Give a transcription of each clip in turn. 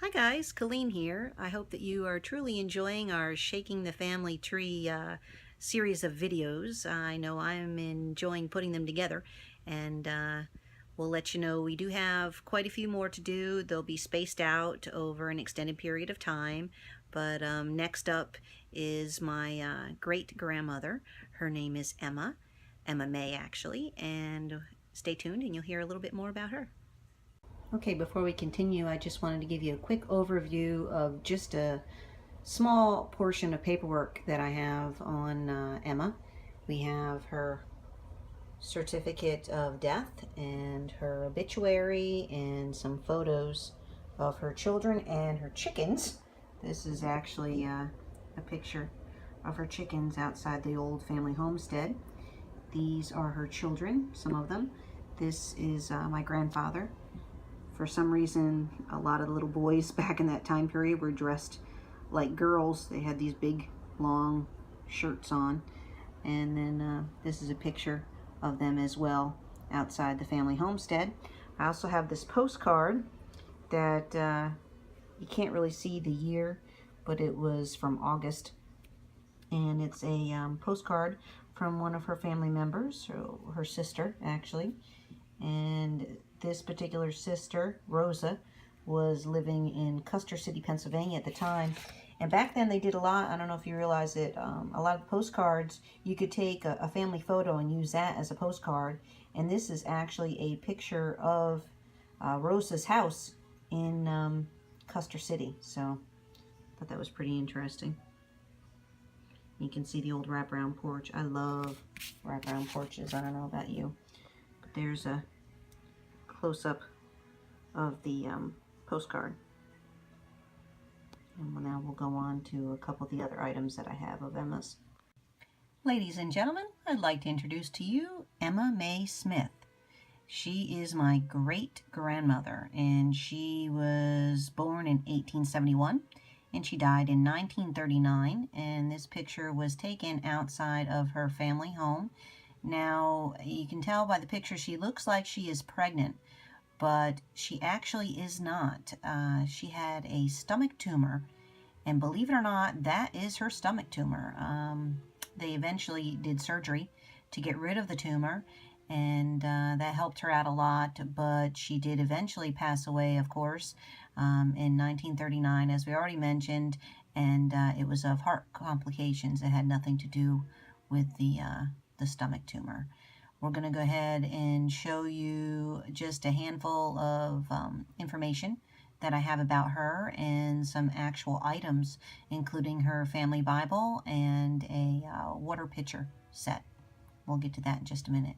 Hi guys, Colleen here. I hope that you are truly enjoying our Shaking the Family Tree series of videos. I know I'm enjoying putting them together, and we'll let you know we do have quite a few more to do. They'll be spaced out over an extended period of time, but next up is my great-grandmother. Her name is Emma Mae actually, and stay tuned and you'll hear a little bit more about her. Okay, before we continue, I just wanted to give you a quick overview of just a small portion of paperwork that I have on Emma. We have her certificate of death and her obituary and some photos of her children and her chickens. This is actually a picture of her chickens outside the old family homestead. These are her children, some of them. This is my grandfather. For some reason, a lot of the little boys back in that time period were dressed like girls. They had these big, long shirts on. And then this is a picture of them as well outside the family homestead. I also have this postcard that you can't really see the year, but it was from August. And it's a postcard from one of her family members, her sister, actually. And this particular sister, Rosa, was living in Custer City, Pennsylvania at the time. And back then they did a lot, I don't know if you realize it, a lot of postcards, you could take a family photo and use that as a postcard. And this is actually a picture of Rosa's house in Custer City. So I thought that was pretty interesting. You can see the old wraparound porch. I love wraparound porches. I don't know about you. But there's a close-up of the postcard. And now we'll go on to a couple of the other items that I have of Emma's. Ladies and gentlemen, I'd like to introduce to you Emma Mae Smith. She is my great-grandmother, and she was born in 1871, and she died in 1939, and this picture was taken outside of her family home. Now, you can tell by the picture she looks like she is pregnant, but she actually is not. She had a stomach tumor, and believe it or not, that is her stomach tumor. They eventually did surgery to get rid of the tumor, and that helped her out a lot, but she did eventually pass away, of course, in 1939, as we already mentioned, and it was of heart complications. It had nothing to do with the stomach tumor. We're going to go ahead and show you just a handful of information that I have about her and some actual items, including her family Bible and a water pitcher set. We'll get to that in just a minute.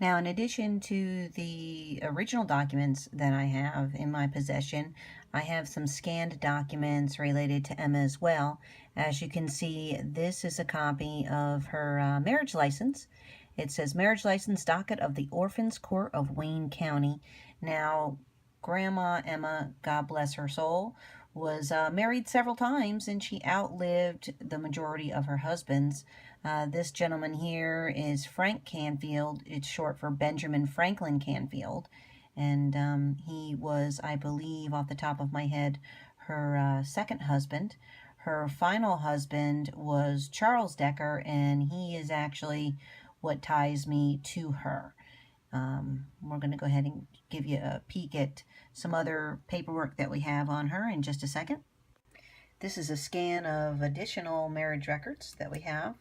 Now, in addition to the original documents that I have in my possession, I have some scanned documents related to Emma as well. As you can see, this is a copy of her marriage license. It says marriage license docket of the Orphans Court of Wayne County. Now, Grandma Emma, God bless her soul, was married several times, and she outlived the majority of her husbands. This gentleman here is Frank Canfield. It's short for Benjamin Franklin Canfield. And he was, I believe, off the top of my head, her second husband. Her final husband was Charles Decker, and he is actually what ties me to her. We're going to go ahead and give you a peek at some other paperwork that we have on her in just a second. This is a scan of additional marriage records that we have.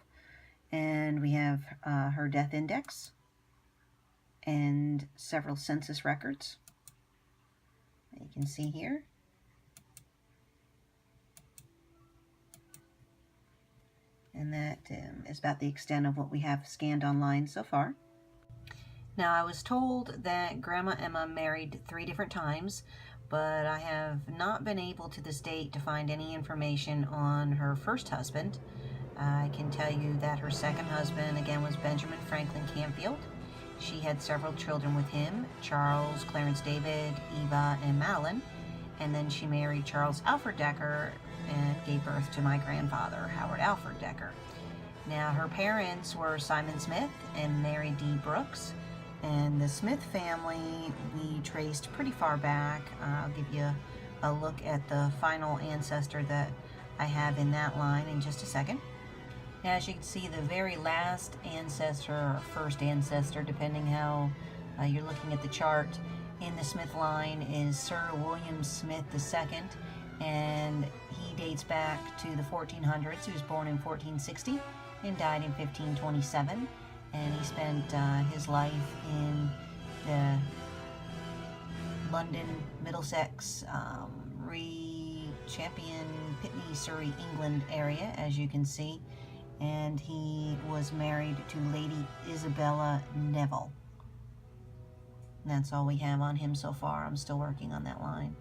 And we have her death index and several census records that you can see here. And that is about the extent of what we have scanned online so far. Now, I was told that Grandma Emma married 3 different times, but I have not been able to this date to find any information on her first husband. I can tell you that her second husband, again, was Benjamin Franklin Canfield. She had several children with him, Charles, Clarence David, Eva, and Madeline. And then she married Charles Alfred Decker and gave birth to my grandfather, Howard Alfred Decker. Now, her parents were Simon Smith and Mary D. Brooks. And the Smith family, we traced pretty far back. I'll give you a look at the final ancestor that I have in that line in just a second. As you can see, the very last ancestor, or first ancestor, depending how you're looking at the chart, in the Smith line is Sir William Smith II, and he dates back to the 1400s. He was born in 1460 and died in 1527, and he spent his life in the London, Middlesex, Champion, Pitney, Surrey, England area, as you can see. And he was married to Lady Isabella Neville. And that's all we have on him so far. I'm still working on that line.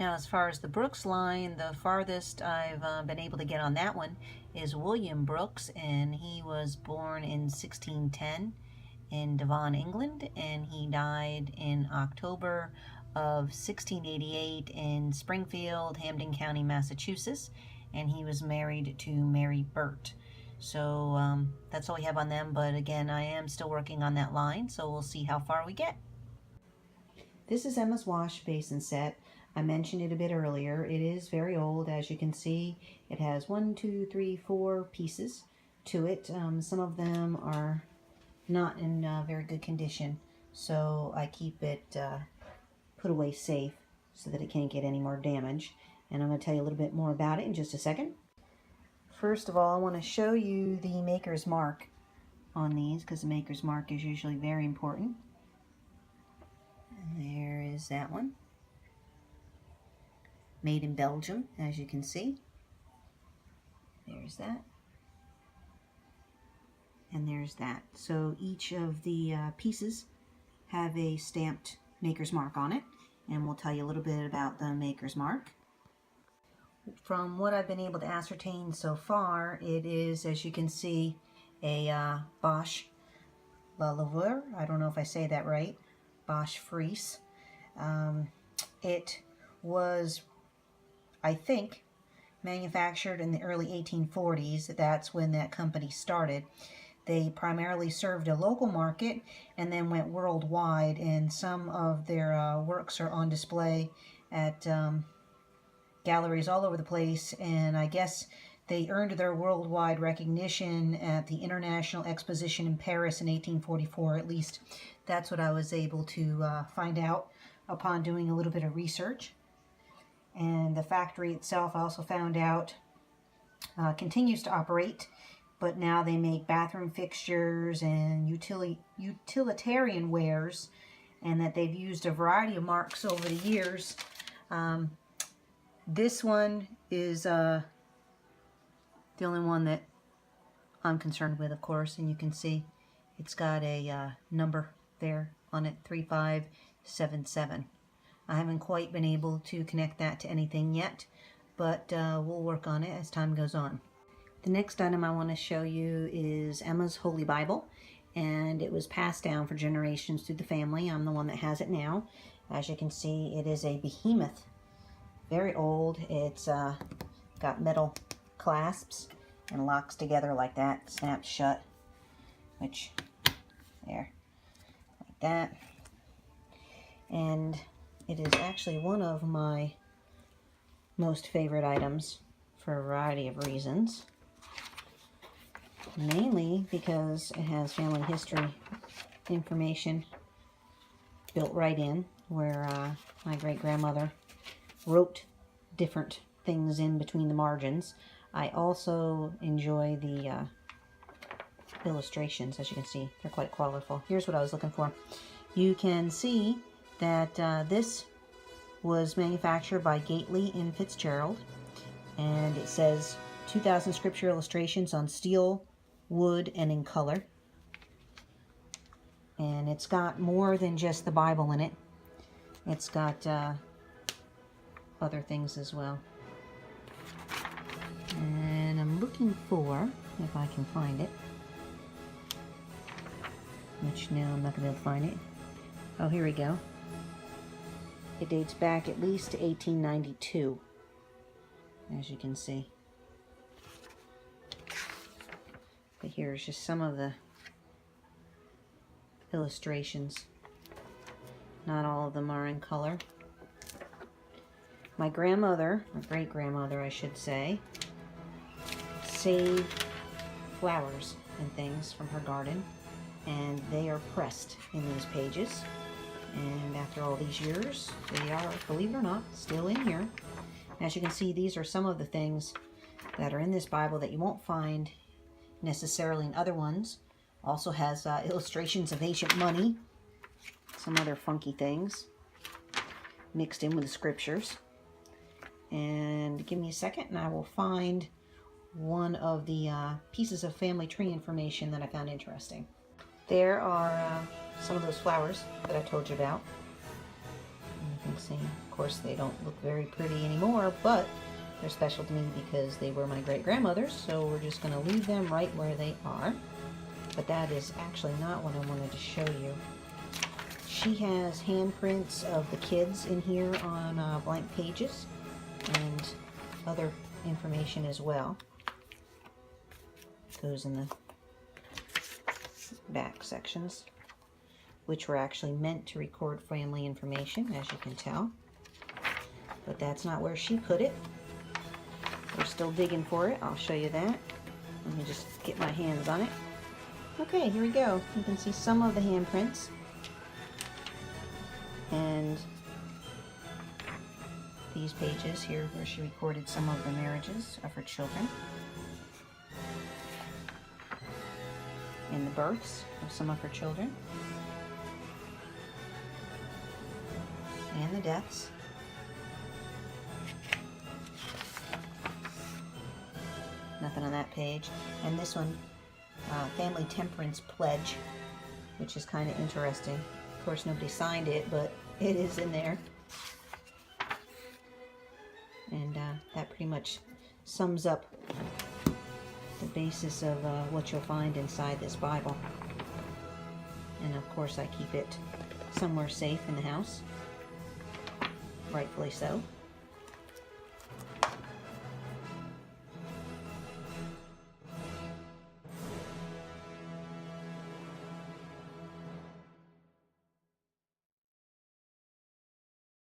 Now, as far as the Brooks line, the farthest I've been able to get on that one is William Brooks, and he was born in 1610 in Devon, England, and he died in October of 1688 in Springfield, Hampden County, Massachusetts, and he was married to Mary Burt. So that's all we have on them, but again, I am still working on that line, so we'll see how far we get. This is Emma's wash basin set. I mentioned it a bit earlier. It is very old, as you can see. It has 1, 2, 3, 4 pieces to it. Some of them are not in very good condition, so I keep it put away safe so that it can't get any more damage. And I'm going to tell you a little bit more about it in just a second. First of all, I want to show you the maker's mark on these, because the maker's mark is usually very important. And there is that one. Made in Belgium, as you can see. There's that. And there's that. So each of the pieces have a stamped maker's mark on it, and we'll tell you a little bit about the maker's mark. From what I've been able to ascertain so far, it is, as you can see, a Bosch La Laveur. I don't know if I say that right. Bosch Fries. It was, I think, manufactured in the early 1840s. That's when that company started. They primarily served a local market and then went worldwide, and some of their works are on display at galleries all over the place, and I guess they earned their worldwide recognition at the International Exposition in Paris in 1844. At least that's what I was able to find out upon doing a little bit of research. And the factory itself, I also found out, continues to operate, but now they make bathroom fixtures and utilitarian wares, and that they've used a variety of marks over the years. This one is the only one that I'm concerned with, of course, and you can see it's got a number there on it, 3577. I haven't quite been able to connect that to anything yet, but we'll work on it as time goes on. The next item I want to show you is Emma's Holy Bible, and it was passed down for generations through the family. I'm the one that has it now. As you can see, it is a behemoth. Very old. It's got metal clasps and locks together like that, snaps shut, which, there, like that. And it is actually one of my most favorite items for a variety of reasons. Mainly because it has family history information built right in, where my great-grandmother wrote different things in between the margins. I also enjoy the illustrations. As you can see, they're quite colorful. Here's what I was looking for. You can see that this was manufactured by Gately and Fitzgerald, and it says 2,000 scripture illustrations on steel, wood, and in color. And it's got more than just the Bible in it. It's got other things as well. And I'm looking for, if I can find it, which now I'm not going to be able to find it. Oh, here we go. It dates back at least to 1892, as you can see. But here's just some of the illustrations. Not all of them are in color. my grandmother, or great-grandmother I should say, saved flowers and things from her garden, and they are pressed in these pages. And after all these years, they are, believe it or not, still in here. As you can see, these are some of the things that are in this Bible that you won't find necessarily in other ones. Also has illustrations of ancient money, some other funky things mixed in with the scriptures. And give me a second and I will find one of the pieces of family tree information that I found interesting. There are some of those flowers that I told you about. And you can see, of course, they don't look very pretty anymore, but they're special to me because they were my great-grandmother's, so we're just going to leave them right where they are. But that is actually not what I wanted to show you. She has handprints of the kids in here on blank pages and other information as well. Goes in the back sections, which were actually meant to record family information, as you can tell. But that's not where she put it. We're still digging for it. I'll show you that. Let me just get my hands on it. Okay, here we go. You can see some of the handprints. And these pages here where she recorded some of the marriages of her children. And the births of some of her children. And the deaths. Nothing on that page. And this one, Family Temperance Pledge, which is kind of interesting. Of course, nobody signed it, but it is in there. And that pretty much sums up the basis of what you'll find inside this Bible. And of course, I keep it somewhere safe in the house. Rightfully so.